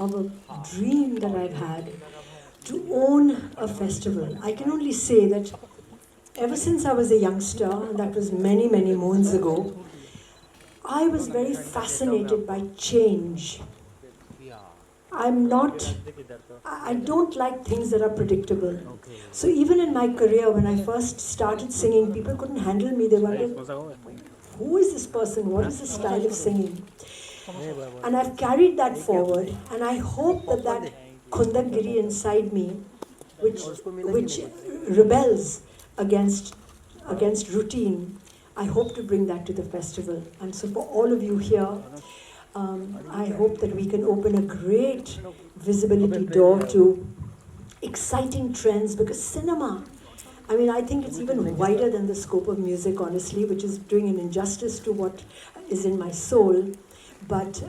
of a dream that I've had to own a festival. I can only say that ever since I was a youngster, and that was many, many moons ago, I was very fascinated by change. I'm not, I don't like things that are predictable. So even in my career, when I first started singing, people couldn't handle me. They wondered, who is this person? What is this style of singing? And I've carried that forward, and I hope that that Khundakgiri inside me, which rebels against routine, I hope to bring that to the festival. And so for all of you here, I hope that we can open a great visibility door to exciting trends, because cinema, I mean, I think it's even wider than the scope of music, honestly, which is doing an injustice to what is in my soul. But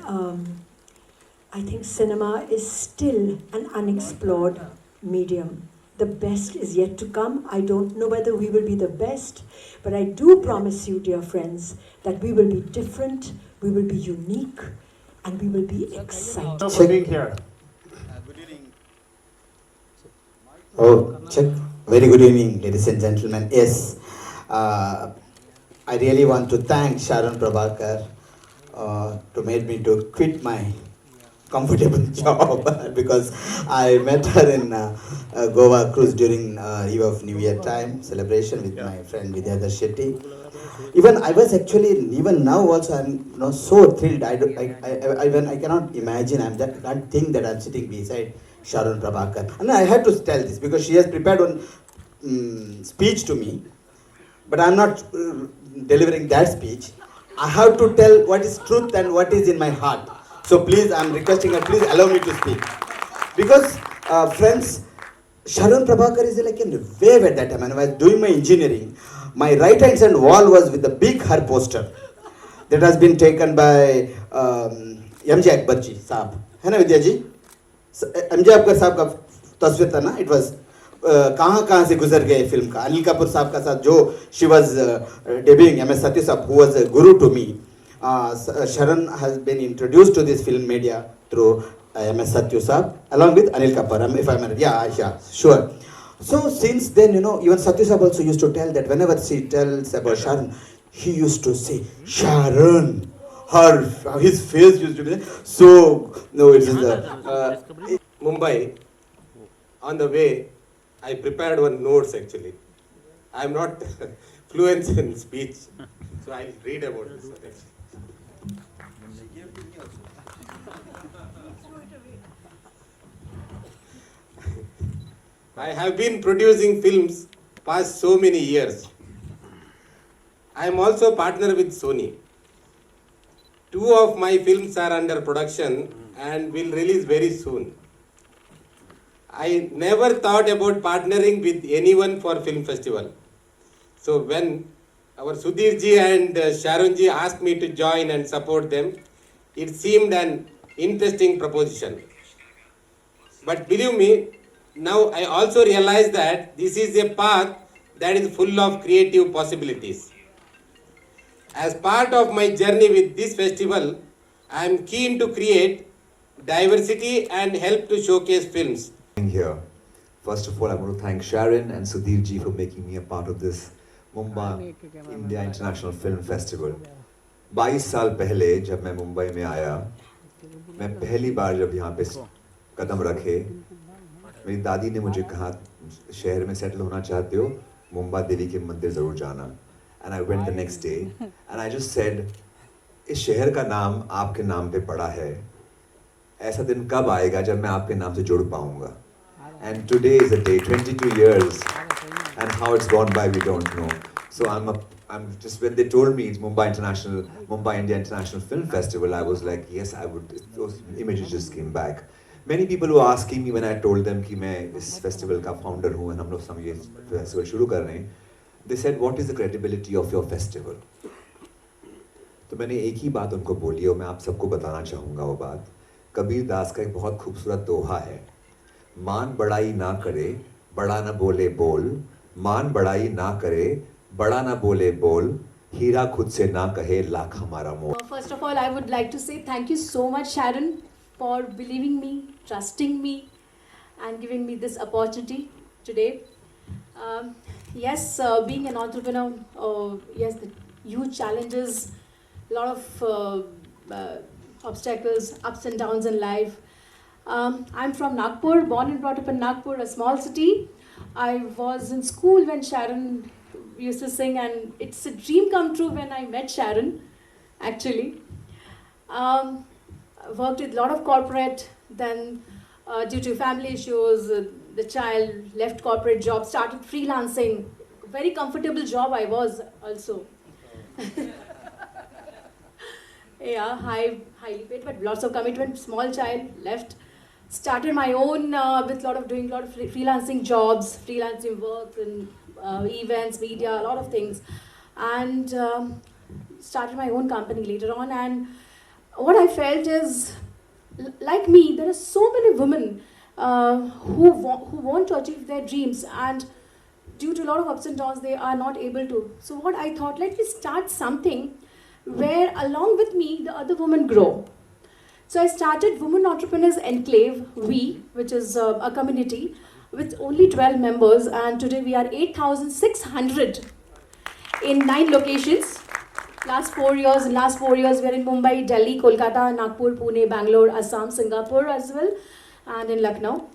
I think cinema is still an unexplored medium. The best is yet to come. I don't know whether we will be the best, but I do promise you, dear friends, that we will be different, we will be unique, and we will be excited. For being here. Good evening. Oh, check. Very good evening, ladies and gentlemen. Yes, I really want to thank Sharon Prabhakar to make me to quit my comfortable job because I met her in Goa cruise during Eve of New Year time celebration with my friend Vidyadhar Shetty. Even I was actually, even now also I'm so thrilled. I cannot imagine. I'm that can't think that I'm sitting beside Sharon Prabhakar. And I had to tell this because she has prepared one speech to me, but I'm not delivering that speech. I have to tell what is truth and what is in my heart. So please, I'm requesting her, please allow me to speak. Because, friends, Sharon Prabhakar is like a wave at that time. And when I was doing my engineering, my right hand side wall was with the big her poster that has been taken by MJ Akbar ji, Saab. है ना विद्या जी? MJ Akbar साहब का तस्वीर था ना? It was कहाँ से गुजर गए फिल्म का अनिल कपूर साहब का साथ जो she was debuting MS Satyu साहब who was a guru to me. Sharon has been introduced to this film media through MS Satyu Saab along with Anil Kapoor, if I'm right. Yeah, sure. So since then, even Satyu Saab also used to tell that whenever she tells about Sharon, he used to say, Sharon. His face used to be so, no, it is Mumbai, on the way, I prepared one notes actually. I am not fluent in speech, so I'll read about this. I have been producing films past so many years. I am also partner with Sony. 2 of my films are under production and will release very soon. I never thought about partnering with anyone for film festival. So when our Sudhir ji and Sharon ji asked me to join and support them, it seemed an interesting proposition. But believe me, now I also realize that this is a path that is full of creative possibilities. As part of my journey with this festival, I am keen to create diversity and help to showcase films. Here. First of all, I want to thank Sharon and Sudhir ji for making me a part of this Mumbai India International Film Festival. 22 साल पहले जब मैं मुंबई में आया, मैं पहली बार जब यहाँ पे कदम रखे, मेरी दादी ने मुझे कहा शहर में सेटल होना चाहते हो, मुंबा देवी के मंदिर जरूर जाना. And I went the next day and I just said, इस शहर का नाम आपके नाम पे पड़ा है. ऐसा दिन कब आएगा जब मैं आपके नाम से जुड़ पाऊंगा? And today is the day, 22 years, and how it's gone by we don't know. So I'm just, when they told me it's Mumbai India International Film Festival, I was like, yes, I would. Those images just came back. Many people were asking me when I told them कि मैं इस festival का founder हूँ and हम लोग सब ये festival शुरू कर रहे हैं. They said, what is the credibility of your festival? तो मैंने एक ही बात उनको बोली और मैं आप सबको बताना चाहूँगा वो बात. कबीर दास का एक बहुत खूबसूरत दोहा है. मान बड़ाई ना करे, बड़ा ना बोले बोल. मान बड़ाई ना करे, बड़ा ना बोले बोल. हीरा खुद से ना कहे, लाख हमारा मोल. First of all, I would like to say thank you so much, Sharon, for believing me, trusting me, and giving me this opportunity today. Yes, being an entrepreneur, yes, the huge challenges, a lot of obstacles, ups and downs in life. I'm from Nagpur, born and brought up in Nagpur, a small city. I was in school when Sharon used to sing, and it's a dream come true when I met Sharon, actually. I worked with a lot of corporate, then due to family issues, the child left corporate job, started freelancing. Very comfortable job I was also. Yeah, highly paid, but lots of commitment. Small child, left. Started my own with doing a lot of freelancing jobs, freelancing work and events, media, a lot of things, and started my own company later on. And what I felt is, like me, there are so many women who want to achieve their dreams, and due to a lot of ups and downs, they are not able to. So what I thought, let me start something where along with me, the other women grow. So I started Women Entrepreneurs Enclave, which is a community with only 12 members, and today we are 8,600 in 9 locations. In last 4 years, we are in Mumbai, Delhi, Kolkata, Nagpur, Pune, Bangalore, Assam, Singapore as well, and in Lucknow.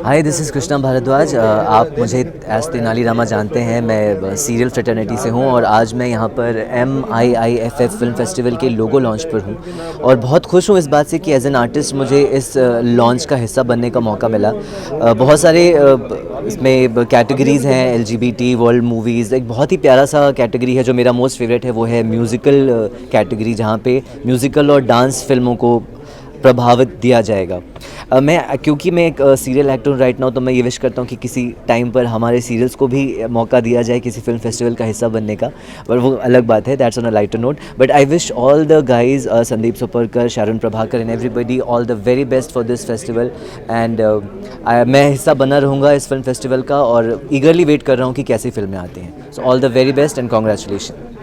Hi, this is Krishna Bhardwaj. आप मुझे S Tenali Rama जानते हैं। मैं serial fraternity से हूँ और आज मैं यहाँ पर MIIFF फिल्म फेस्टिवल के लोगो लॉन्च पर हूँ और बहुत खुश हूँ इस बात से कि एज एन आर्टिस्ट मुझे इस लॉन्च का हिस्सा बनने का मौका मिला। बहुत सारे इसमें कैटेगरीज़ हैं, LGBT, वर्ल्ड मूवीज़। एक बहुत ही प्यारा सा कैटेगरी है जो मेरा मोस्ट फेवरेट है, वो है म्यूज़िकल कैटेगरी, जहाँ पे म्यूज़िकल और डांस फिल्मों को प्रभावित दिया जाएगा। क्योंकि मैं एक सीरियल एक्टर हूँ राइट नाउ, तो मैं ये विश करता हूँ कि किसी टाइम पर हमारे सीरियल्स को भी मौका दिया जाए किसी फिल्म फेस्टिवल का हिस्सा बनने का, पर वो अलग बात है, that's on a lighter note. But I wish all the guys, Sandeep Suparkar, Sharan Prabhakar and everybody all the very best for this festival. And मैं हिस्सा बना रहूँगा इस फिल्म फेस्टिवल का और ईगरली वेट कर रहा हूँ कि कैसी फिल्में आती हैं। So all the very best and congratulation.